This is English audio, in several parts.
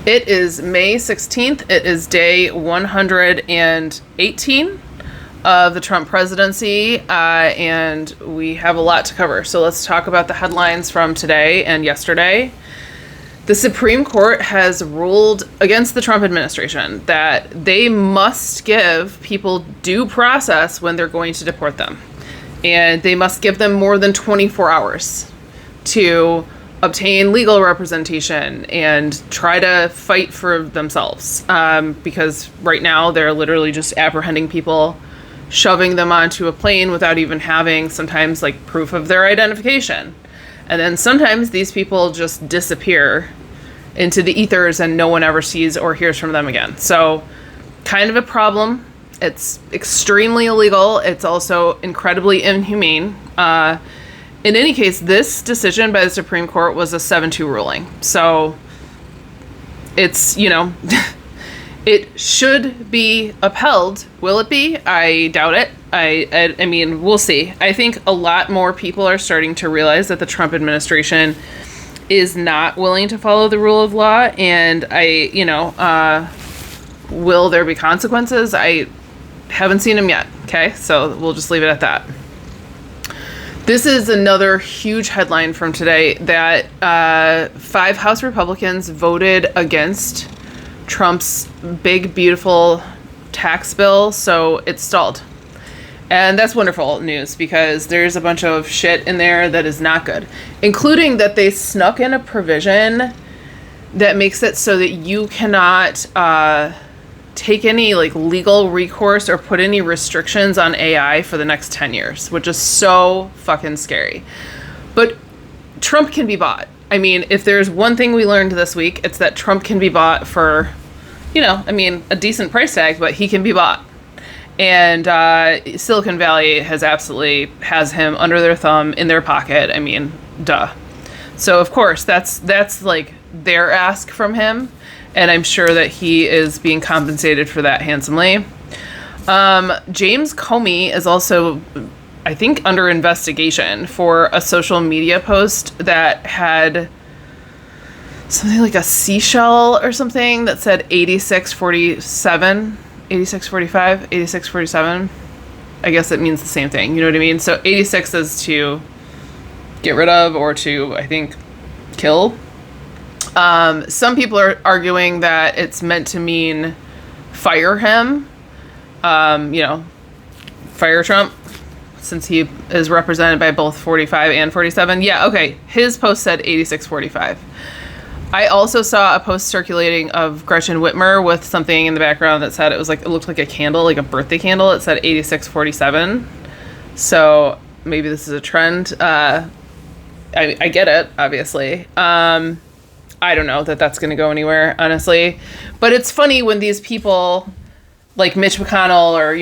It is May 16th. It is day 118 of the Trump presidency, and we have a lot to cover. So let's talk about the headlines from today and yesterday. The Supreme Court has ruled against the Trump administration that they must give people due process when they're going to deport them. And they must give them more than 24 hours to obtain legal representation and try to fight for themselves. Because right now they're literally just apprehending people, shoving them onto a plane without even having sometimes like proof of their identification. And then sometimes these people just disappear into the ethers and no one ever sees or hears from them again. So kind of a problem. It's extremely illegal. It's also incredibly inhumane. In any case, this decision by the Supreme Court was a 7-2 ruling. So it's, it should be upheld. Will it be? I doubt it. I mean, we'll see. I think a lot more people are starting to realize that the Trump administration is not willing to follow the rule of law. And will there be consequences? I haven't seen them yet. Okay, so we'll just leave it at that. This is another huge headline from today that 5 House Republicans voted against Trump's big, beautiful tax bill, so it stalled. And that's wonderful news because there's a bunch of shit in there that is not good, including that they snuck in a provision that makes it so that you cannot take any legal recourse or put any restrictions on AI for the next 10 years, which is so fucking scary. But Trump can be bought. I mean, if there's one thing we learned this week, it's that Trump can be bought for, a decent price tag, but he can be bought. And Silicon Valley has him under their thumb, in their pocket. I mean, duh. So of course, that's like their ask from him. And I'm sure that he is being compensated for that handsomely. James Comey is also, I think, under investigation for a social media post that had something like a seashell or something that said 8647, 8645, 8647. I guess it means the same thing. You know what I mean? So 86 is to get rid of or to, I think, kill. Some people are arguing that it's meant to mean fire him, fire Trump, since he is represented by both 45 and 47. Yeah, okay. His post said 8645. I also saw a post circulating of Gretchen Whitmer with something in the background that said it looked like a candle, like a birthday candle. It said 8647. So maybe this is a trend. I get it, obviously. I don't know that that's going to go anywhere, honestly. But it's funny when these people, like Mitch McConnell or,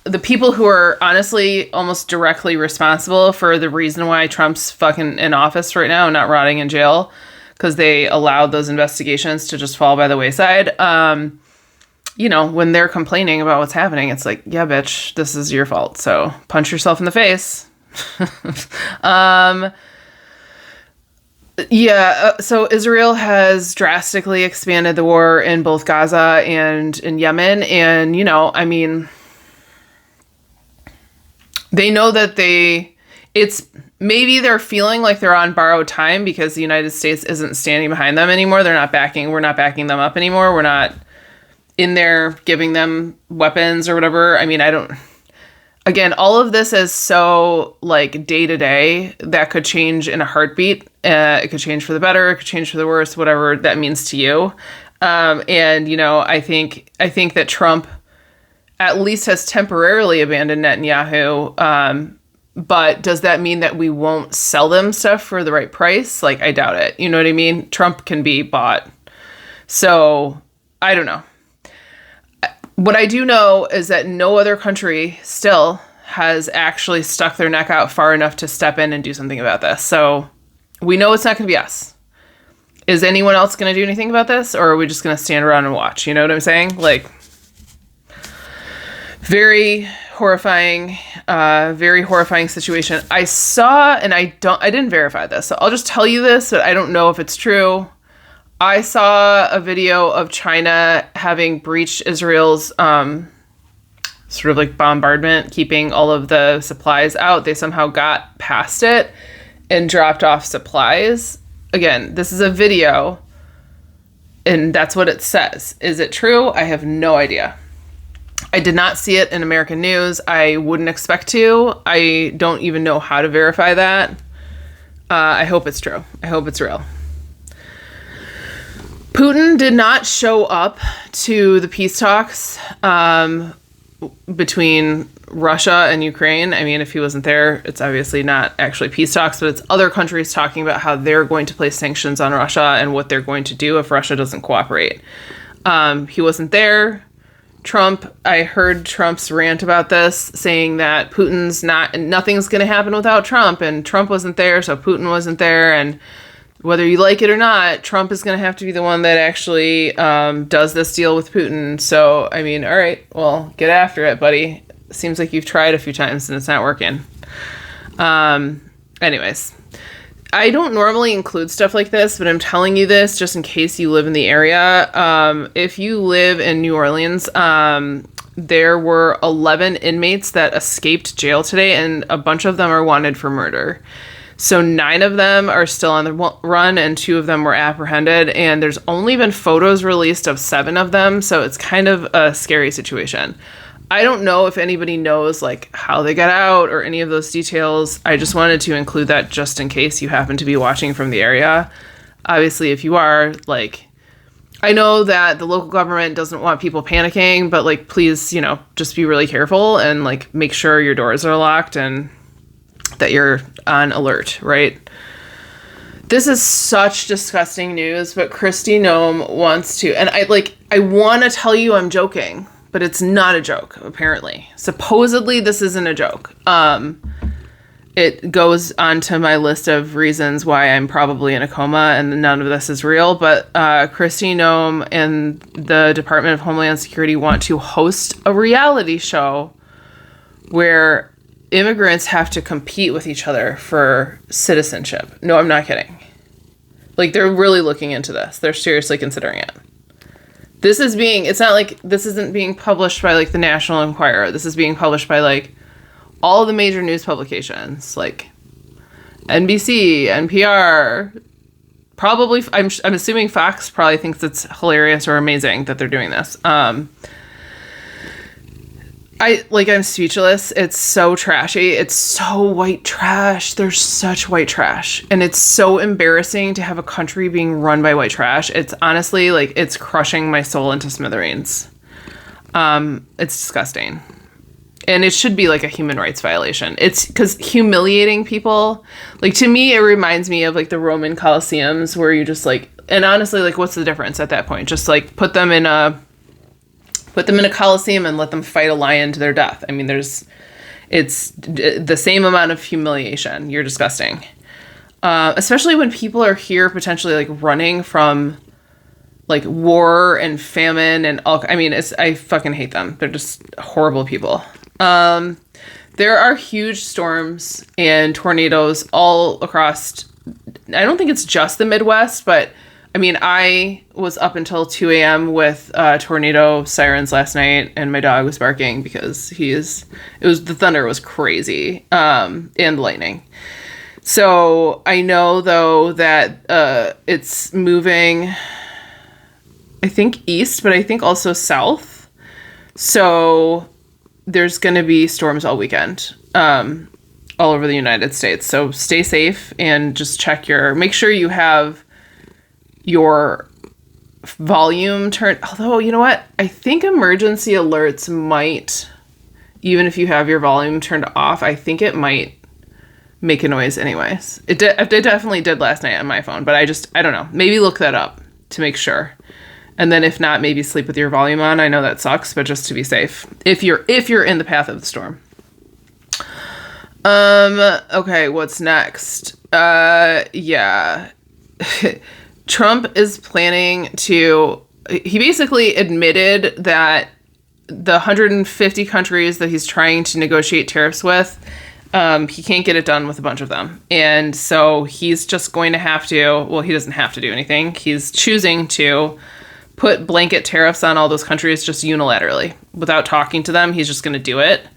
the people who are honestly almost directly responsible for the reason why Trump's fucking in office right now and not rotting in jail, because they allowed those investigations to just fall by the wayside. When they're complaining about what's happening, it's like, yeah, bitch, this is your fault. So punch yourself in the face. So Israel has drastically expanded the war in both Gaza and in Yemen. And, they know that maybe they're feeling like they're on borrowed time because the United States isn't standing behind them anymore. We're not backing them up anymore. We're not in there giving them weapons or whatever. I mean, again, all of this is so day to day that could change in a heartbeat. It could change for the better. It could change for the worse, whatever that means to you. I think that Trump at least has temporarily abandoned Netanyahu. But does that mean that we won't sell them stuff for the right price? I doubt it. You know what I mean? Trump can be bought. So I don't know. What I do know is that no other country still has actually stuck their neck out far enough to step in and do something about this. So we know it's not going to be us. Is anyone else going to do anything about this? Or are we just going to stand around and watch? You know what I'm saying? Very horrifying situation. I saw, and I didn't verify this, so I'll just tell you this, but I don't know if it's true. I saw a video of China having breached Israel's sort of like bombardment, keeping all of the supplies out. They somehow got past it and dropped off supplies. Again, this is a video, and that's what it says. Is it true? I have no idea. I did not see it in American news. I wouldn't expect to. I don't even know how to verify that. I hope it's true. I hope it's real. Putin did not show up to the peace talks between Russia and Ukraine. I mean, if he wasn't there, it's obviously not actually peace talks, but it's other countries talking about how they're going to place sanctions on Russia and what they're going to do if Russia doesn't cooperate. He wasn't there. Trump, I heard Trump's rant about this, saying that nothing's going to happen without Trump, and Trump wasn't there, so Putin wasn't there, and whether you like it or not, Trump is going to have to be the one that actually does this deal with Putin. So, I mean, all right, well, get after it, buddy. Seems like you've tried a few times and it's not working. Anyways, I don't normally include stuff like this, but I'm telling you this just in case you live in the area. If you live in New Orleans, there were 11 inmates that escaped jail today, and a bunch of them are wanted for murder. So 9 of them are still on the run, and 2 of them were apprehended, and there's only been photos released of 7 of them, so it's kind of a scary situation. I don't know if anybody knows like how they got out or any of those details. I just wanted to include that just in case you happen to be watching from the area. Obviously, if you are, like, I know that the local government doesn't want people panicking, but like, please, just be really careful and like make sure your doors are locked and that you're on alert, right? This is such disgusting news, but Kristi Noem wants to, and I want to tell you I'm joking, but it's not a joke, apparently. Supposedly, this isn't a joke. It goes onto my list of reasons why I'm probably in a coma, and none of this is real, but Kristi Noem and the Department of Homeland Security want to host a reality show where immigrants have to compete with each other for citizenship. No, I'm not kidding. Like, they're really looking into this. They're seriously considering it. It's not like this isn't being published by like the National Enquirer. This is being published by like all the major news publications, like NBC, NPR, probably, I'm assuming Fox probably thinks it's hilarious or amazing that they're doing this. I'm speechless. It's so trashy. It's so white trash. There's such white trash. And it's so embarrassing to have a country being run by white trash. It's honestly, like, it's crushing my soul into smithereens. It's disgusting. And it should be, like, a human rights violation. It's because humiliating people, like, to me, it reminds me of, like, the Roman Colosseums where you just, like, and honestly, like, what's the difference at that point? Just, like, put them in a coliseum and let them fight a lion to their death. I mean, it's the same amount of humiliation. You're disgusting. Especially when people are here potentially like running from like war and famine and all. I mean, I fucking hate them. They're just horrible people. There are huge storms and tornadoes all across. I don't think it's just the Midwest, but I mean, I was up until 2 a.m. with tornado sirens last night, and my dog was barking because the thunder was crazy, and lightning. So I know though that it's moving, I think east, but I think also south. So there's going to be storms all weekend, all over the United States. So stay safe and just make sure you have your volume turned. Although, you know what? I think emergency alerts might, even if you have your volume turned off, I think it might make a noise anyways. It definitely did last night on my phone, but I don't know. Maybe look that up to make sure. And then if not, maybe sleep with your volume on. I know that sucks, but just to be safe. If you're in the path of the storm. Okay, what's next? Yeah. Trump is planning he basically admitted that the 150 countries that he's trying to negotiate tariffs with He can't get it done with a bunch of them. And so he's just going to have to, well, he doesn't have to do anything. He's choosing to put blanket tariffs on all those countries just unilaterally without talking to them. He's just going to do it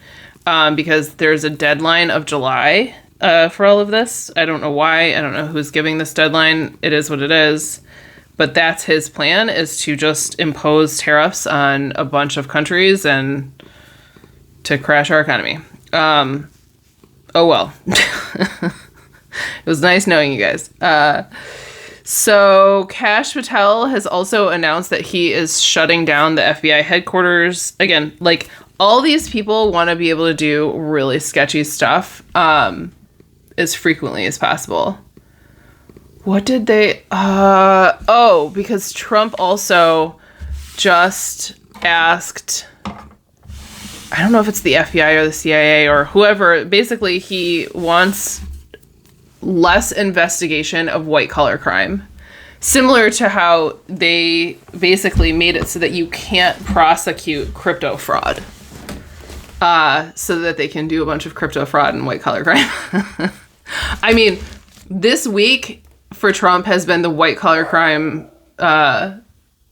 because there's a deadline of July for all of this. I don't know why. I don't know who's giving this deadline. It is what it is. But that's his plan, is to just impose tariffs on a bunch of countries and to crash our economy. Oh, well. It was nice knowing you guys. So Kash Patel has also announced that he is shutting down the FBI headquarters. Again, like, all these people want to be able to do really sketchy stuff as frequently as possible. What did they... because Trump also just asked... I don't know if it's the FBI or the CIA or whoever. Basically, he wants less investigation of white-collar crime. Similar to how they basically made it so that you can't prosecute crypto fraud. So that they can do a bunch of crypto fraud and white-collar crime. I mean, this week for Trump has been the white-collar crime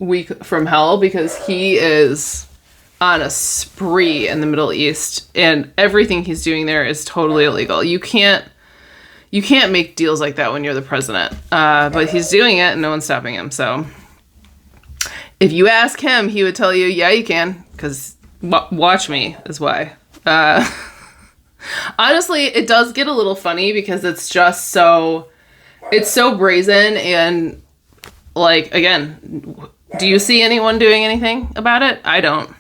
week from hell, because he is on a spree in the Middle East, and everything he's doing there is totally illegal. You can't make deals like that when you're the president. But he's doing it and no one's stopping him. So if you ask him, he would tell you, yeah, you can, because watch me is why. Honestly, it does get a little funny because it's just so brazen, and like, again, do you see anyone doing anything about it? I don't.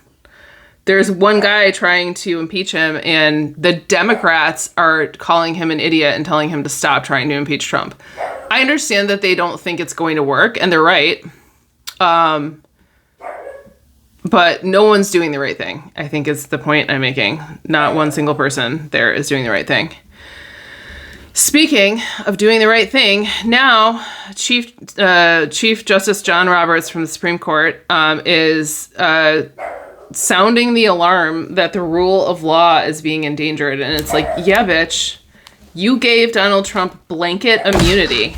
There's one guy trying to impeach him, and the Democrats are calling him an idiot and telling him to stop trying to impeach Trump. I understand that they don't think it's going to work, and they're right. But no one's doing the right thing, I think, is the point I'm making. Not one single person there is doing the right thing. Speaking of doing the right thing, now Chief Justice John Roberts from the Supreme Court is sounding the alarm that the rule of law is being endangered. And it's like, yeah, bitch, you gave Donald Trump blanket immunity.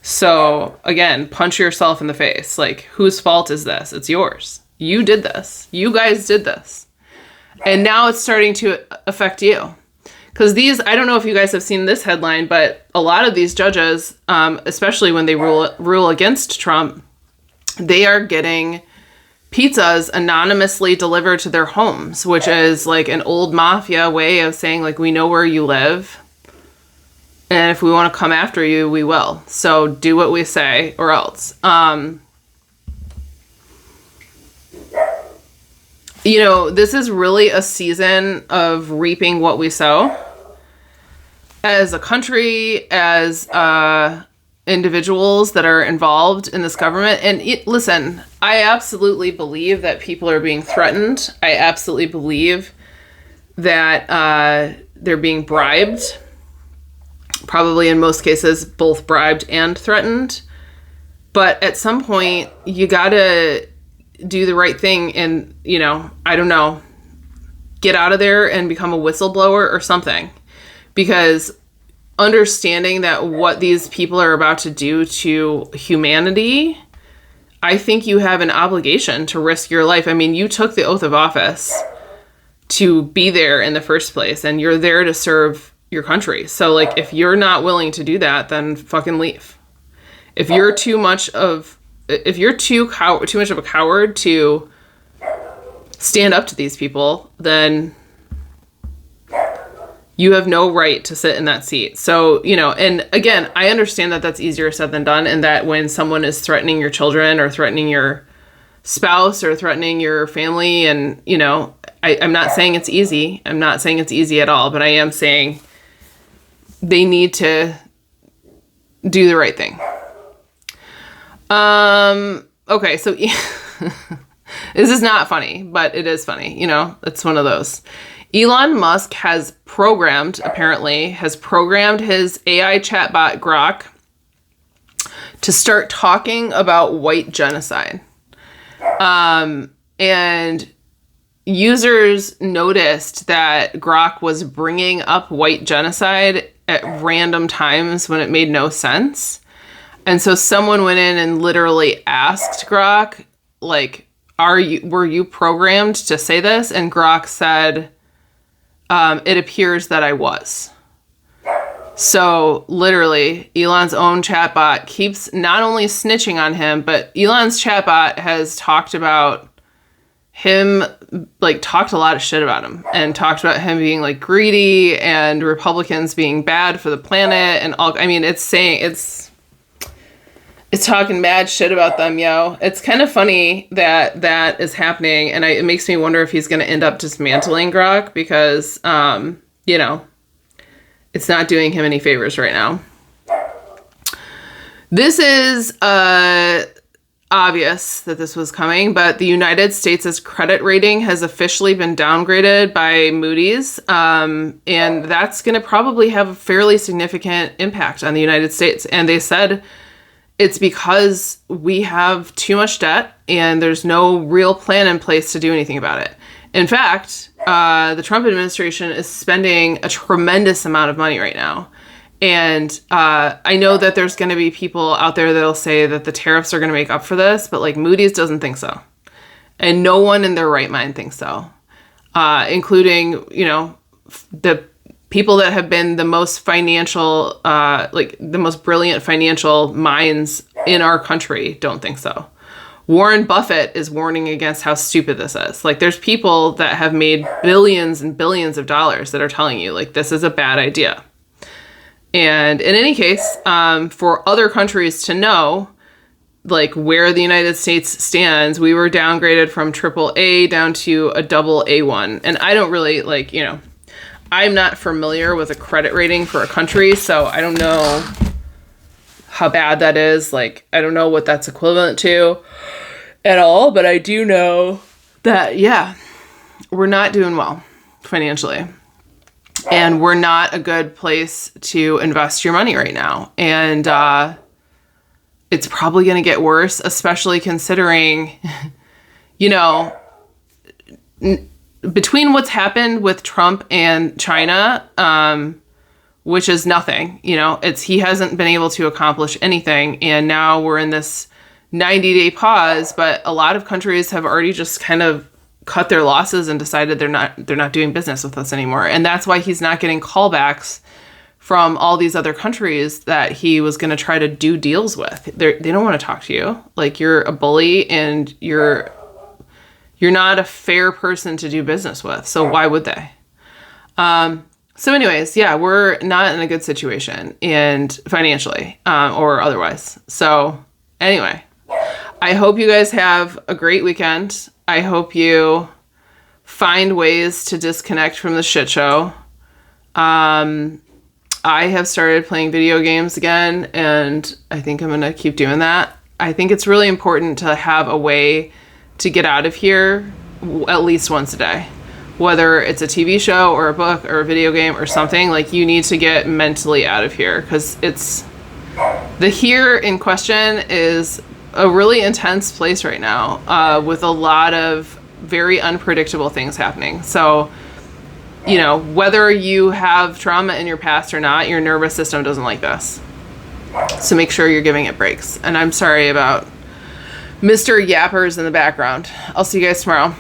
So, again, punch yourself in the face. Like, whose fault is this? It's yours. You did this. You guys did this. And now it's starting to affect you. Because I don't know if you guys have seen this headline, but a lot of these judges, especially when they rule against Trump, they are getting pizzas anonymously delivered to their homes, which is like an old mafia way of saying, like, we know where you live, and if we want to come after you, we will. So do what we say or else. This is really a season of reaping what we sow. As a country, as individuals that are involved in this government. And listen, I absolutely believe that people are being threatened. I absolutely believe that they're being bribed. Probably in most cases, both bribed and threatened. But at some point, you gotta do the right thing and, I don't know, get out of there and become a whistleblower or something. Because understanding that what these people are about to do to humanity, I think you have an obligation to risk your life. I mean, you took the oath of office to be there in the first place, and you're there to serve your country. So, like, if you're not willing to do that, then fucking leave. If you're too much of a coward to stand up to these people, then you have no right to sit in that seat. So, and again, I understand that that's easier said than done, and that when someone is threatening your children or threatening your spouse or threatening your family, and, I'm not saying it's easy. I'm not saying it's easy at all, but I am saying they need to do the right thing. Okay, so this is not funny, but it is funny. It's one of those. Elon Musk has programmed his AI chatbot Grok to start talking about white genocide. And users noticed that Grok was bringing up white genocide at random times when it made no sense. And so someone went in and literally asked Grok, like, were you programmed to say this? And Grok said, it appears that I was. So literally, Elon's own chatbot keeps not only snitching on him, but Elon's chatbot has talked about him, like, talked a lot of shit about him and talked about him being like greedy and Republicans being bad for the planet and all. I mean, it's talking mad shit about them, yo. It's kind of funny that that is happening, and it makes me wonder if he's going to end up dismantling Grok because, you know, it's not doing him any favors right now. This is obvious that this was coming, but the United States' credit rating has officially been downgraded by Moody's, and that's going to probably have a fairly significant impact on the United States. And they said it's because we have too much debt and there's no real plan in place to do anything about it. In fact, the Trump administration is spending a tremendous amount of money right now. And I know that there's going to be people out there that'll say that the tariffs are going to make up for this, but like Moody's doesn't think so. And no one in their right mind thinks so, including, you know, the people that have been the most financial, like the most brilliant financial minds in our country don't think so. Warren Buffett is warning against how stupid this is. Like, there's people that have made billions and billions of dollars that are telling you, like, this is a bad idea. And in any case, for other countries to know, like, where the United States stands, we were downgraded from AAA down to a double A1. And I don't really, like, you know, I'm not familiar with a credit rating for a country, so I don't know how bad that is. Like, I don't know what that's equivalent to at all, but I do know that, yeah, we're not doing well financially. And we're not a good place to invest your money right now. And it's probably going to get worse, especially considering, you know, between what's happened with Trump and China, which is nothing, you know, he hasn't been able to accomplish anything. And now we're in this 90-day pause, but a lot of countries have already just kind of cut their losses and decided they're not doing business with us anymore. And that's why he's not getting callbacks from all these other countries that he was going to try to do deals with. They don't want to talk to you. Like, you're a bully and you're not a fair person to do business with. So why would they? So anyways, yeah, we're not in a good situation, and financially, or otherwise. So anyway, I hope you guys have a great weekend. I hope you find ways to disconnect from the shit show. I have started playing video games again, and I think I'm going to keep doing that. I think it's really important to have a way to get out of here at least once a day. Whether it's a TV show or a book or a video game or something, like, you need to get mentally out of here, because the here in question is a really intense place right now, with a lot of very unpredictable things happening. So, you know, whether you have trauma in your past or not, your nervous system doesn't like this. So make sure you're giving it breaks. And I'm sorry about Mr. Yappers in the background. I'll see you guys tomorrow.